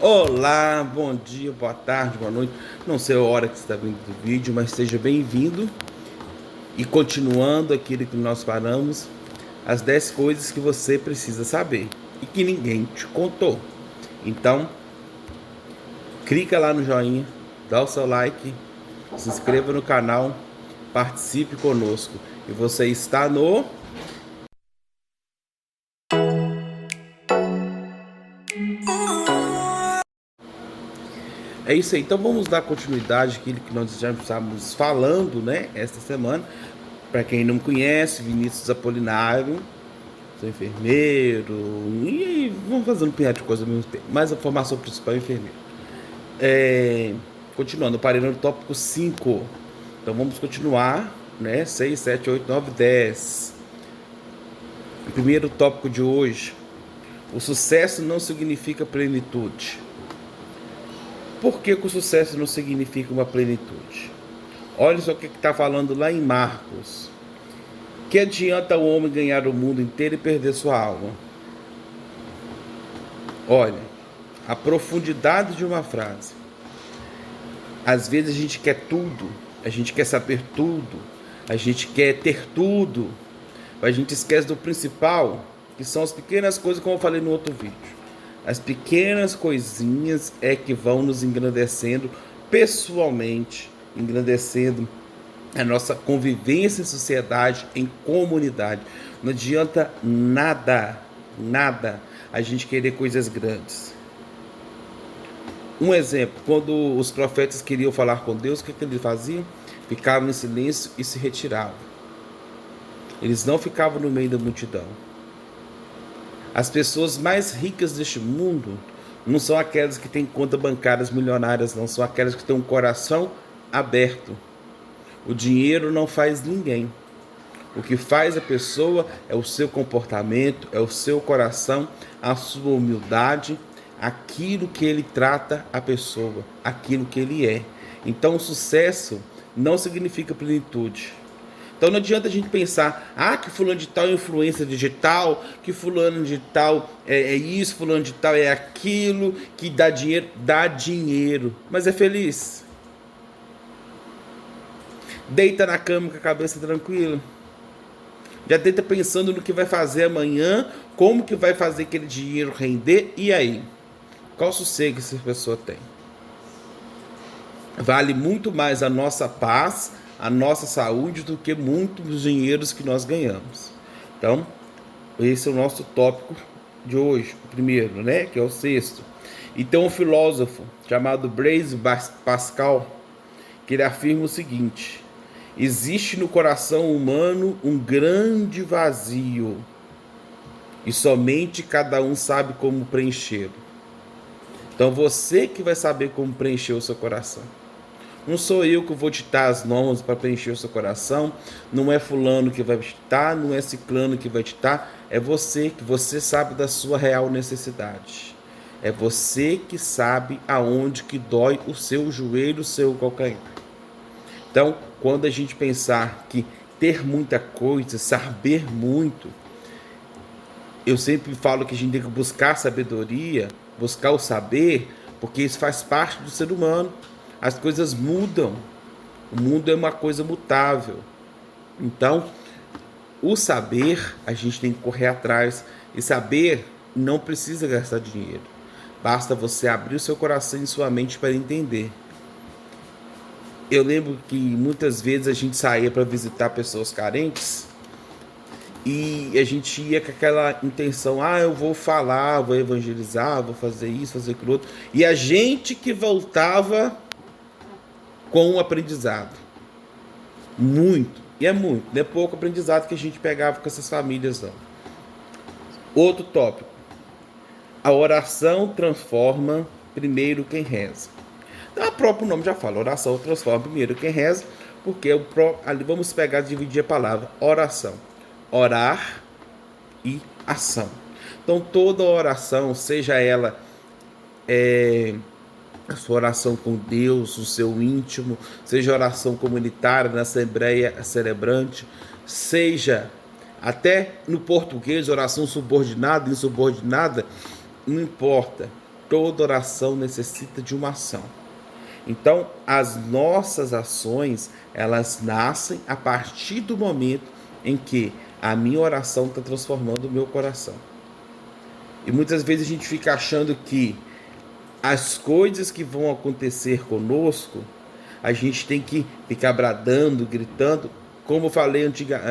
Olá, bom dia, boa tarde, boa noite. Não sei a hora que você está vendo do vídeo, mas seja bem-vindo. E continuando aquilo que nós paramos, as 10 coisas que você precisa saber e que ninguém te contou. Então, clica lá no joinha, dá o seu like, se inscreva no canal, participe conosco. E você está no... É isso aí, então vamos dar continuidade àquilo que nós já estávamos falando, né, esta semana. Para quem não me conhece, Vinícius Apolinário, sou enfermeiro, e vamos fazendo um punhado de coisa ao mesmo tempo, mas a formação principal é enfermeiro. Continuando, eu parei no tópico 5, então vamos continuar, né, 6, 7, 8, 9, 10. O primeiro tópico de hoje: o sucesso não significa plenitude. Por que o sucesso não significa uma plenitude? Olha só o que está falando lá em Marcos. Que adianta o homem ganhar o mundo inteiro e perder sua alma? Olha, a profundidade de uma frase. Às vezes a gente quer tudo, a gente quer saber tudo, a gente quer ter tudo, mas a gente esquece do principal, que são as pequenas coisas, como eu falei no outro vídeo. As pequenas coisinhas é que vão nos engrandecendo pessoalmente, engrandecendo a nossa convivência em sociedade, em comunidade. Não adianta nada a gente querer coisas grandes. Um exemplo, quando os profetas queriam falar com Deus, o que eles faziam? Ficavam em silêncio e se retiravam. Eles não ficavam no meio da multidão. As pessoas mais ricas deste mundo não são aquelas que têm contas bancárias milionárias, não são aquelas que têm um coração aberto. O dinheiro não faz ninguém. O que faz a pessoa é o seu comportamento, é o seu coração, a sua humildade, aquilo que ele trata a pessoa, aquilo que ele é. Então, o sucesso não significa plenitude. Então não adianta a gente pensar, que fulano de tal é influência digital, que fulano de tal é isso, fulano de tal é aquilo, que dá dinheiro, mas é feliz. Deita na cama com a cabeça tranquila. Já deita pensando no que vai fazer amanhã, como que vai fazer aquele dinheiro render, e aí? Qual sossego essa pessoa tem? Vale muito mais a nossa paz, a nossa saúde, do que muitos dinheiros que nós ganhamos. Então, esse é o nosso tópico de hoje, o primeiro, né? Que é o sexto. E tem um filósofo chamado Blaise Pascal, que ele afirma o seguinte: existe no coração humano um grande vazio, e somente cada um sabe como preenchê-lo. Então você que vai saber como preencher o seu coração. Não sou eu que vou ditar as normas para preencher o seu coração, não é fulano que vai ditar, não é ciclano que vai ditar, é você, que você sabe da sua real necessidade. É você que sabe aonde que dói o seu joelho, o seu calcanhar. Então, quando a gente pensar que ter muita coisa, saber muito, eu sempre falo que a gente tem que buscar sabedoria, buscar o saber, porque isso faz parte do ser humano. As coisas mudam, o mundo é uma coisa mutável. Então, o saber, a gente tem que correr atrás, e saber não precisa gastar dinheiro. Basta você abrir o seu coração e sua mente para entender. Eu lembro que muitas vezes a gente saía para visitar pessoas carentes e a gente ia com aquela intenção, eu vou falar, vou evangelizar, vou fazer isso, fazer aquilo outro. E a gente que voltava com um aprendizado. Muito. E é muito. Não é pouco aprendizado que a gente pegava com essas famílias, não. Outro tópico. A oração transforma primeiro quem reza. Então, o próprio nome já fala, oração transforma primeiro quem reza, porque ali vamos pegar e dividir a palavra oração. Orar e ação. Então, toda oração, seja ela a sua oração com Deus, o seu íntimo, seja oração comunitária na assembleia celebrante, seja até no português oração subordinada, insubordinada, não importa. toda oração necessita de uma ação. Então, as nossas ações, elas nascem a partir do momento em que a minha oração está transformando o meu coração. E muitas vezes a gente fica achando que as coisas que vão acontecer conosco, a gente tem que ficar bradando, gritando. Como eu falei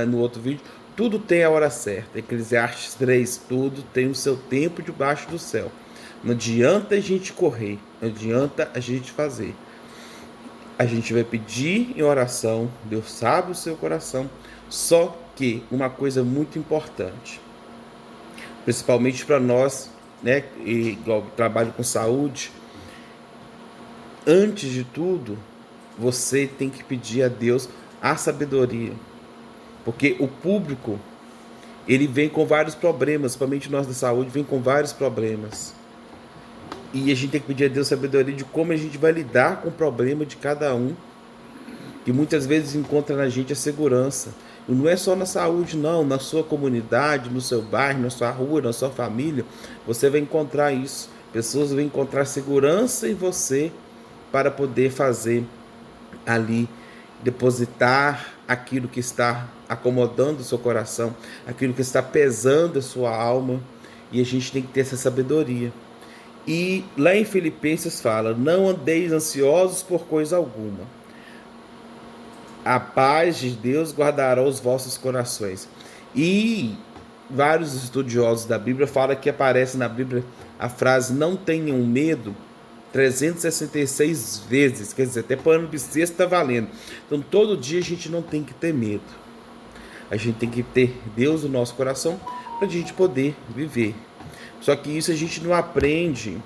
no outro vídeo, tudo tem a hora certa. Eclesiastes 3, tudo tem o seu tempo debaixo do céu. Não adianta a gente correr, não adianta a gente fazer. A gente vai pedir em oração, Deus sabe o seu coração, só que uma coisa muito importante, principalmente para nós, né, igual trabalho com saúde, antes de tudo, você tem que pedir a Deus a sabedoria, porque o público, ele vem com vários problemas, principalmente nós da saúde, vem com vários problemas, e a gente tem que pedir a Deus sabedoria de como a gente vai lidar com o problema de cada um, que muitas vezes encontra na gente a segurança. E não é só na saúde, não. Na sua comunidade, no seu bairro, na sua rua, na sua família, você vai encontrar isso. Pessoas vão encontrar segurança em você para poder fazer ali, depositar aquilo que está acomodando o seu coração, aquilo que está pesando a sua alma. E a gente tem que ter essa sabedoria. E lá em Filipenses fala: não andeis ansiosos por coisa alguma. A paz de Deus guardará os vossos corações. E vários estudiosos da Bíblia falam que aparece na Bíblia a frase não tenham medo 366 vezes. Quer dizer, até pano bissexto está valendo. Então todo dia a gente não tem que ter medo. A gente tem que ter Deus no nosso coração para a gente poder viver. Só que isso a gente não aprende,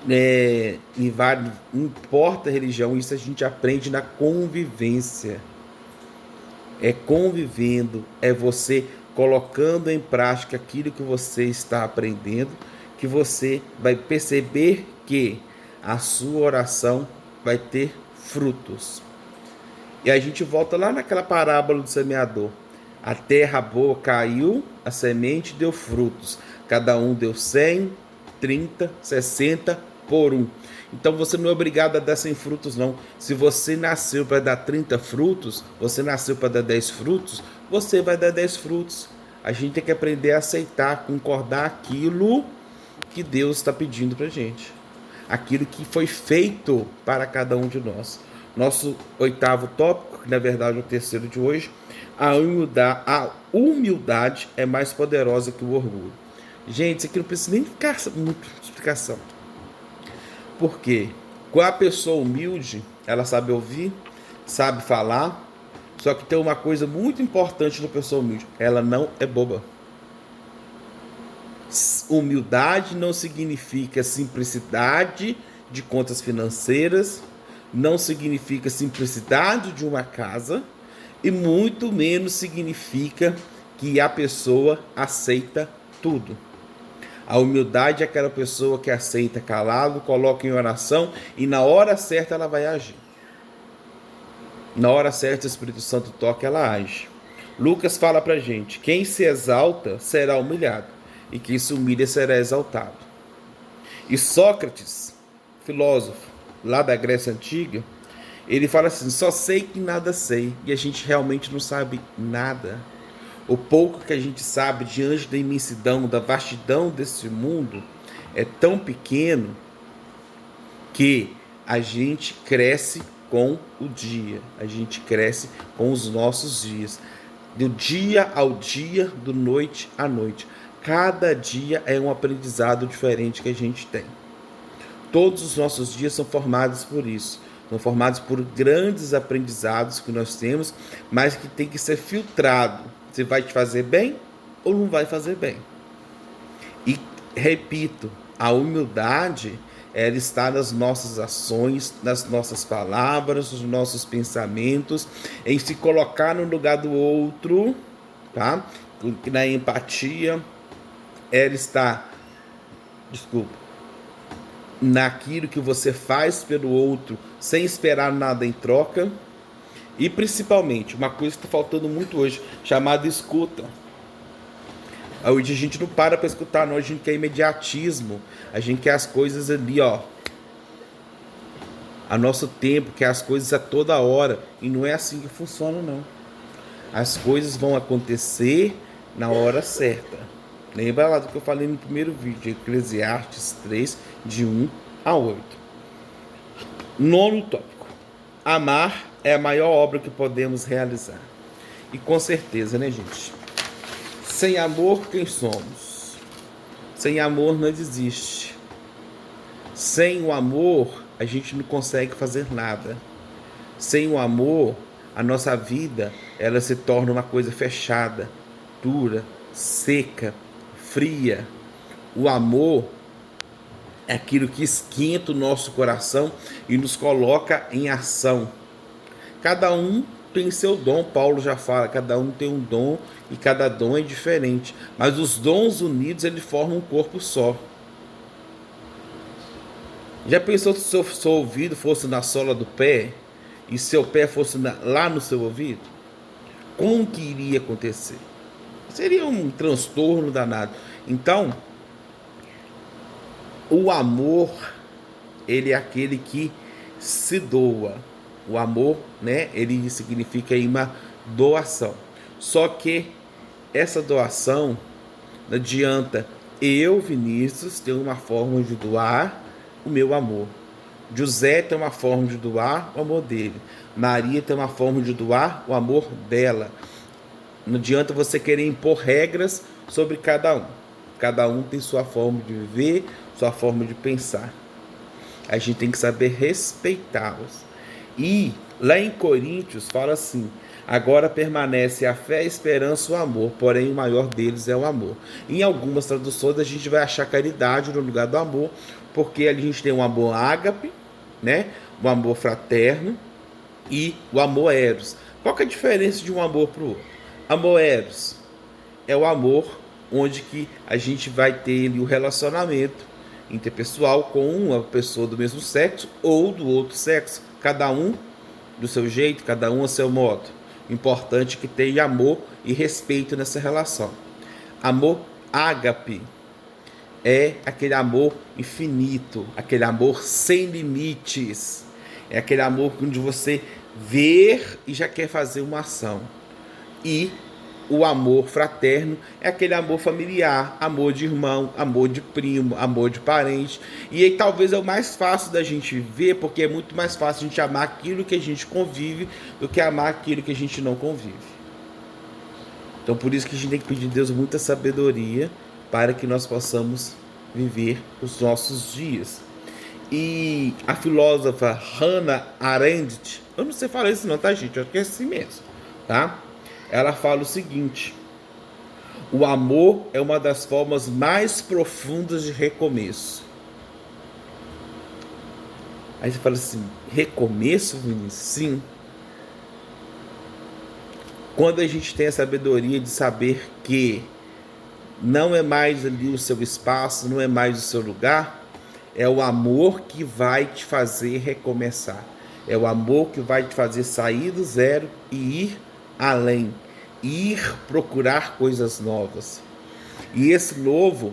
não importa a religião, isso a gente aprende na convivência. É convivendo, é você colocando em prática aquilo que você está aprendendo, que você vai perceber que a sua oração vai ter frutos. E a gente volta lá naquela parábola do semeador. A terra boa caiu, a semente deu frutos. Cada um deu 100, 30, 60 por um. Então você não é obrigado a dar 100 frutos, não. Se você nasceu para dar 30 frutos, você nasceu para dar 10 frutos, você vai dar 10 frutos. A gente tem que aprender a aceitar, concordar aquilo que Deus está pedindo para a gente. Aquilo que foi feito para cada um de nós. Nosso 8º tópico, que na verdade é o 3º de hoje, a humildade é mais poderosa que o orgulho. Gente, isso aqui não precisa nem ficar muita explicação. Por quê? Com a pessoa humilde, ela sabe ouvir, sabe falar, só que tem uma coisa muito importante na pessoa humilde: ela não é boba. Humildade não significa simplicidade de contas financeiras, não significa simplicidade de uma casa, e muito menos significa que a pessoa aceita tudo. A humildade é aquela pessoa que aceita calado, coloca em oração e na hora certa ela vai agir. Na hora certa o Espírito Santo toca, ela age. Lucas fala pra gente: quem se exalta será humilhado, e quem se humilha será exaltado. E Sócrates, filósofo lá da Grécia Antiga, ele fala assim: só sei que nada sei. E a gente realmente não sabe nada. O pouco que a gente sabe diante da imensidão, da vastidão desse mundo é tão pequeno que a gente cresce com o dia. A gente cresce com os nossos dias. Do dia ao dia, do noite à noite. Cada dia é um aprendizado diferente que a gente tem. Todos os nossos dias são formados por isso. São formados por grandes aprendizados que nós temos, mas que tem que ser filtrado. Se vai te fazer bem ou não vai fazer bem. E repito, a humildade, ela está nas nossas ações, nas nossas palavras, nos nossos pensamentos, em se colocar no lugar do outro, tá? Na empatia, ela está, naquilo que você faz pelo outro, sem esperar nada em troca. E principalmente, uma coisa que está faltando muito hoje, chamada escuta. Hoje a gente não para escutar, não. A gente quer imediatismo. A gente quer as coisas ali, ó. A nosso tempo, quer as coisas a toda hora. E não é assim que funciona, não. As coisas vão acontecer na hora certa. Lembra lá do que eu falei no primeiro vídeo, Eclesiastes 3, de 1 a 8. Nono tópico. Amar é a maior obra que podemos realizar. E com certeza, né, gente? Sem amor, quem somos? Sem amor não existe. Sem o amor, a gente não consegue fazer nada. Sem o amor, a nossa vida, ela se torna uma coisa fechada, dura, seca, fria. O amor é aquilo que esquenta o nosso coração e nos coloca em ação. Cada um tem seu dom, Paulo já fala, cada um tem um dom e cada dom é diferente. Mas os dons unidos, eles formam um corpo só. Já pensou se o seu ouvido fosse na sola do pé e seu pé fosse lá no seu ouvido? Como que iria acontecer? Seria um transtorno danado. Então, o amor, ele é aquele que se doa. O amor, né, ele significa aí uma doação. Só que essa doação não adianta eu, Vinícius, ter uma forma de doar o meu amor. José tem uma forma de doar o amor dele. Maria tem uma forma de doar o amor dela. Não adianta você querer impor regras sobre cada um. Cada um tem sua forma de viver, sua forma de pensar. A gente tem que saber respeitá-los. E lá em Coríntios fala assim: agora permanece a fé, a esperança e o amor, porém o maior deles é o amor. Em algumas traduções a gente vai achar caridade no lugar do amor, porque ali a gente tem o amor ágape, né? O amor fraterno e o amor eros. Qual que é a diferença de um amor para o outro? Amor eros é o amor onde que a gente vai ter ali o relacionamento interpessoal com uma pessoa do mesmo sexo ou do outro sexo, cada um do seu jeito, cada um a seu modo. Importante que tenha amor e respeito nessa relação. Amor ágape é aquele amor infinito, aquele amor sem limites. É aquele amor onde você vê e já quer fazer uma ação. E o amor fraterno é aquele amor familiar, amor de irmão, amor de primo, amor de parente. E aí talvez é o mais fácil da gente ver, porque é muito mais fácil a gente amar aquilo que a gente convive do que amar aquilo que a gente não convive. Então por isso que a gente tem que pedir a Deus muita sabedoria para que nós possamos viver os nossos dias. E a filósofa Hannah Arendt, eu não sei falar isso não, tá, gente? Eu acho que é assim mesmo, tá? Ela fala o seguinte: o amor é uma das formas mais profundas de recomeço. Aí você fala assim: recomeço, Vinícius? Sim. Quando a gente tem a sabedoria de saber que não é mais ali o seu espaço, não é mais o seu lugar, é o amor que vai te fazer recomeçar. É o amor que vai te fazer sair do zero e ir além, ir procurar coisas novas. E esse novo,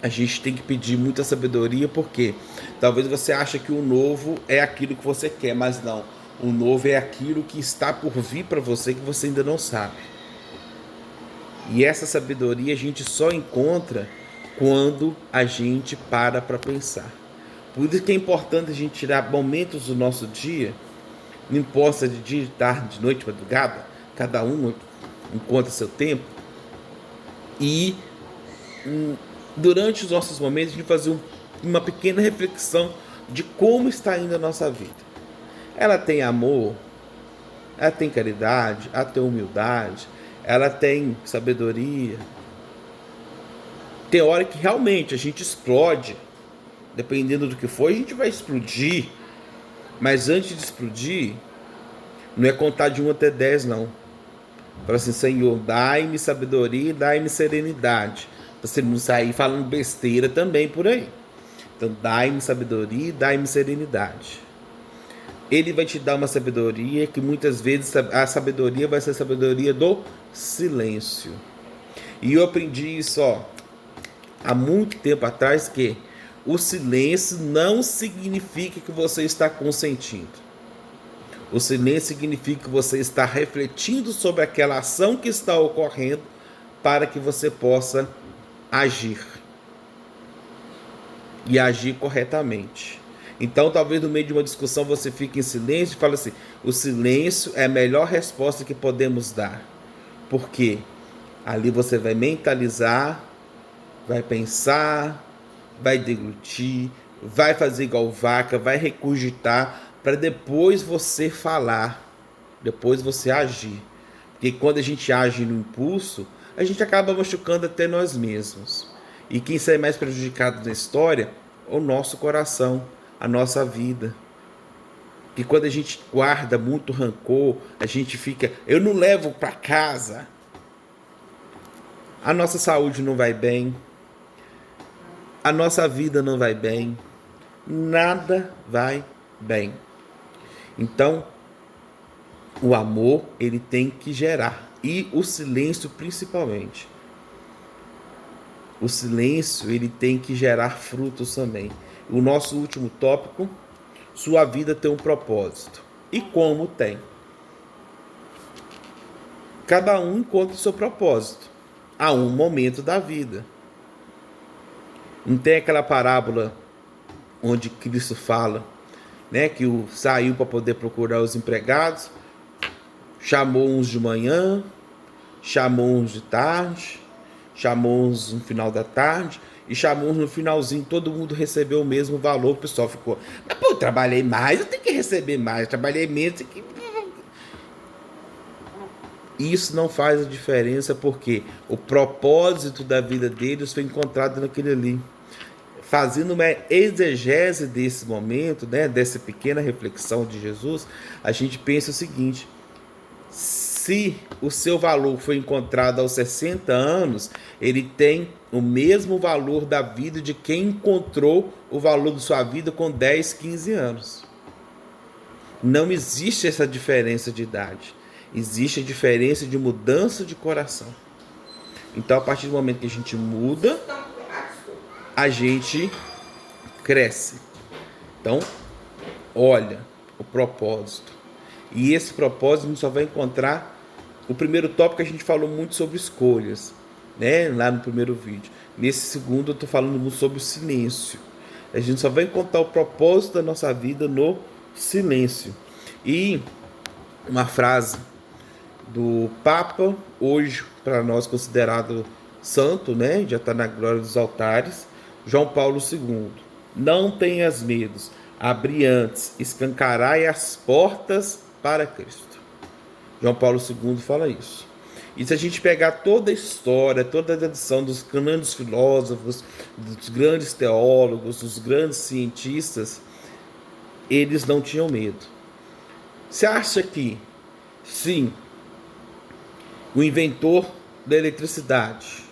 a gente tem que pedir muita sabedoria, porque talvez você ache que o novo é aquilo que você quer, mas não. O novo é aquilo que está por vir para você que você ainda não sabe. E essa sabedoria a gente só encontra quando a gente para pensar. Por isso que é importante a gente tirar momentos do nosso dia, não importa de dia, de tarde, de noite, de madrugada, cada um encontra seu tempo, e durante os nossos momentos a gente fazer uma pequena reflexão de como está indo a nossa vida. Ela tem amor, ela tem caridade, ela tem humildade, ela tem sabedoria. Tem hora que realmente a gente explode, dependendo do que for, a gente vai explodir. Mas antes de explodir, não é contar de 1 até 10, não. Fala assim: Senhor, dai-me sabedoria e dai-me serenidade. Você não sair falando besteira também por aí. Então, dai-me sabedoria e dai-me serenidade. Ele vai te dar uma sabedoria que muitas vezes a sabedoria vai ser a sabedoria do silêncio. E eu aprendi isso, há muito tempo atrás, que o silêncio não significa que você está consentindo. O silêncio significa que você está refletindo sobre aquela ação que está ocorrendo para que você possa agir. E agir corretamente. Então, talvez no meio de uma discussão você fique em silêncio e fale assim: o silêncio é a melhor resposta que podemos dar. Por quê? Ali você vai mentalizar, vai pensar, vai deglutir, vai fazer igual vaca, vai regurgitar, para depois você falar, depois você agir. Porque quando a gente age no impulso, a gente acaba machucando até nós mesmos. E quem sai mais prejudicado na história é o nosso coração, a nossa vida. Que quando a gente guarda muito rancor, a gente fica, eu não levo para casa, a nossa saúde não vai bem, a nossa vida não vai bem, nada vai bem. Então, o amor, ele tem que gerar, e o silêncio principalmente. O silêncio, ele tem que gerar frutos também. O nosso último tópico: sua vida tem um propósito. E como tem? Cada um encontra o seu propósito a um momento da vida. Não tem aquela parábola onde Cristo fala, né, que saiu para poder procurar os empregados, chamou uns de manhã, chamou uns de tarde, chamou uns no final da tarde e chamou uns no finalzinho. Todo mundo recebeu o mesmo valor. O pessoal ficou: mas pô, eu trabalhei mais, eu tenho que receber mais, eu trabalhei menos. Isso não faz a diferença, porque o propósito da vida deles foi encontrado naquele ali. Fazendo uma exegese desse momento, né, dessa pequena reflexão de Jesus, a gente pensa o seguinte: se o seu valor foi encontrado aos 60 anos, ele tem o mesmo valor da vida de quem encontrou o valor de sua vida com 10, 15 anos. Não existe essa diferença de idade. Existe a diferença de mudança de coração. Então, a partir do momento que a gente muda, a gente cresce. Então, olha o propósito. E esse propósito a gente só vai encontrar. O primeiro tópico a gente falou muito sobre escolhas, né? Lá no primeiro vídeo. Nesse segundo eu estou falando muito sobre o silêncio. A gente só vai encontrar o propósito da nossa vida no silêncio. E uma frase do Papa, hoje para nós considerado santo, né? Já está na glória dos altares, João Paulo II: não tenhas medos, abri antes, escancarai as portas para Cristo. João Paulo II fala isso. E se a gente pegar toda a história, toda a tradição dos grandes filósofos, dos grandes teólogos, dos grandes cientistas, eles não tinham medo. Você acha que, sim, o inventor da eletricidade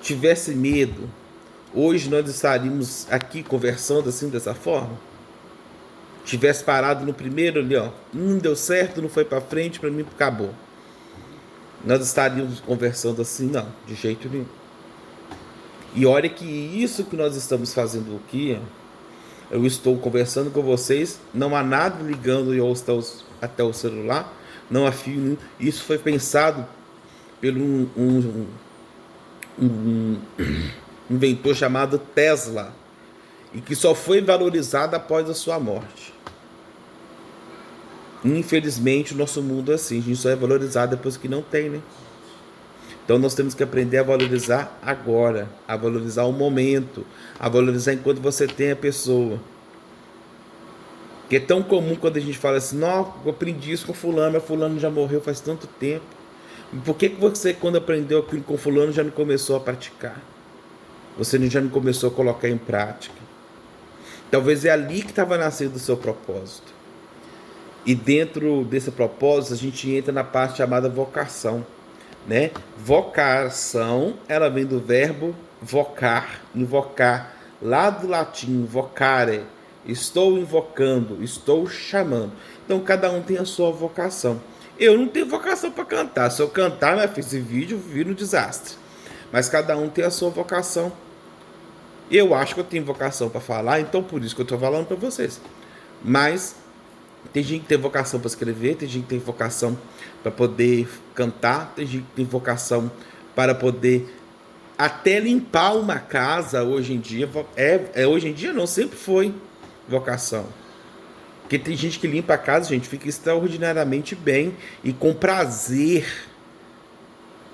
tivesse medo, hoje nós estaríamos aqui conversando assim, dessa forma? Tivesse parado no primeiro ali, não deu certo, não foi para frente, para mim acabou. Nós estaríamos conversando assim? Não, de jeito nenhum. E olha que isso que nós estamos fazendo aqui, eu estou conversando com vocês, não há nada ligando eu até o celular, não há fio nenhum. Isso foi pensado pelo um inventor chamado Tesla, e que só foi valorizado após a sua morte. Infelizmente, o nosso mundo é assim, a gente só é valorizado depois que não tem, né? Então nós temos que aprender a valorizar agora, a valorizar o momento, a valorizar enquanto você tem a pessoa. Que é tão comum quando a gente fala assim: não, eu aprendi isso com fulano, mas fulano já morreu faz tanto tempo. Por que você, quando aprendeu aquilo com fulano, já não começou a praticar? Você já não começou a colocar em prática? Talvez é ali que estava nascendo o seu propósito. E dentro desse propósito, a gente entra na parte chamada vocação, né? Vocação, ela vem do verbo vocar, invocar, lá do latim, vocare. Estou invocando, estou chamando. Então, cada um tem a sua vocação. Eu não tenho vocação para cantar. Se eu cantar, né, esse vídeo vira um desastre. Mas cada um tem a sua vocação. Eu acho que eu tenho vocação para falar, então por isso que eu estou falando para vocês. Mas tem gente que tem vocação para escrever, tem gente que tem vocação para poder cantar, tem gente que tem vocação para poder até limpar uma casa. Hoje em dia, hoje em dia não, sempre foi vocação. Porque tem gente que limpa a casa, gente, fica extraordinariamente bem e com prazer.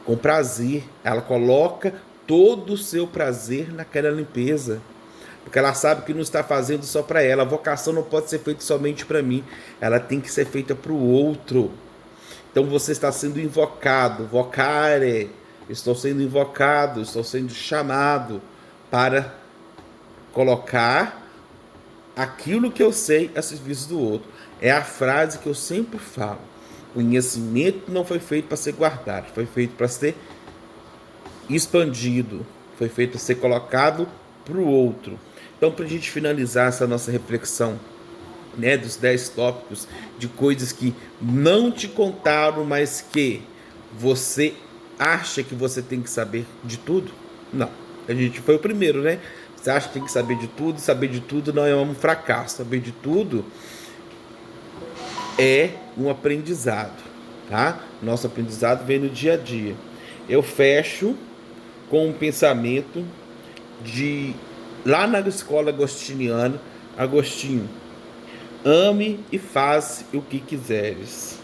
Com prazer. Ela coloca todo o seu prazer naquela limpeza. Porque ela sabe que não está fazendo só para ela. A vocação não pode ser feita somente para mim. Ela tem que ser feita para o outro. Então você está sendo invocado. Vocare. Estou sendo invocado. Estou sendo chamado para colocar aquilo que eu sei a serviço do outro. É a frase que eu sempre falo. Conhecimento não foi feito para ser guardado. Foi feito para ser expandido. Foi feito para ser colocado para o outro. Então, para a gente finalizar essa nossa reflexão, né, dos 10 tópicos de coisas que não te contaram, mas que você acha que você tem que saber de tudo? Não. A gente foi o primeiro, né? Você acha que tem que saber de tudo? Saber de tudo não é um fracasso. Saber de tudo é um aprendizado, tá? Nosso aprendizado vem no dia a dia. Eu fecho com um pensamento de lá na escola agostiniana, Agostinho: ame e faz o que quiseres.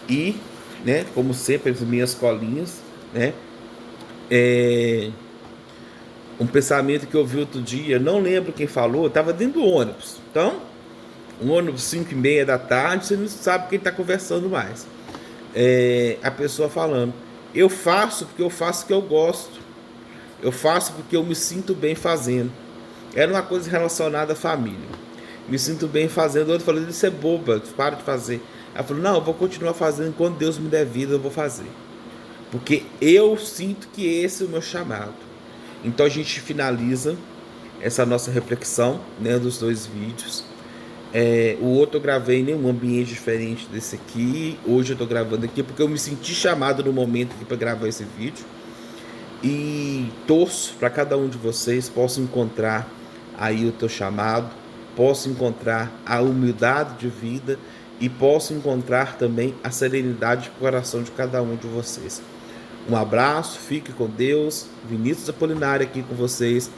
E, né, como sempre, as minhas colinhas, né, um pensamento que eu vi outro dia, não lembro quem falou, estava dentro do ônibus. Então, um ônibus 5h30 da tarde, você não sabe quem está conversando mais. A pessoa falando: eu faço porque eu faço o que eu gosto. Eu faço porque eu me sinto bem fazendo. Era uma coisa relacionada à família. Me sinto bem fazendo. O outro falou: isso é boba, para de fazer. Ela falou: não, eu vou continuar fazendo. Quando Deus me der vida, eu vou fazer. Porque eu sinto que esse é o meu chamado. Então a gente finaliza essa nossa reflexão, né, dos 2 vídeos. O outro eu gravei em um ambiente diferente desse aqui. Hoje eu estou gravando aqui porque eu me senti chamado no momento aqui para gravar esse vídeo. E torço para cada um de vocês possa encontrar aí o teu chamado, possa encontrar a humildade de vida e possa encontrar também a serenidade do coração de cada um de vocês. Um abraço, fique com Deus. Vinícius Apolinário aqui com vocês.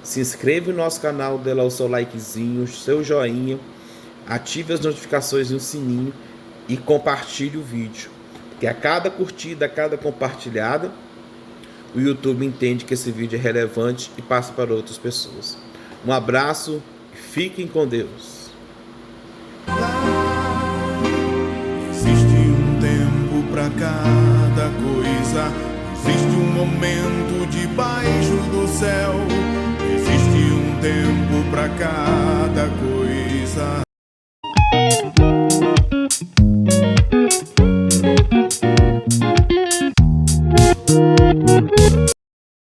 Se inscreva no nosso canal, dê lá o seu likezinho, o seu joinha, ative as notificações no sininho e compartilhe o vídeo. Porque a cada curtida, a cada compartilhada, o YouTube entende que esse vídeo é relevante e passa para outras pessoas. Um abraço, fiquem com Deus. Existe um tempo para cada coisa, existe um momento debaixo do céu, existe um tempo para cada coisa.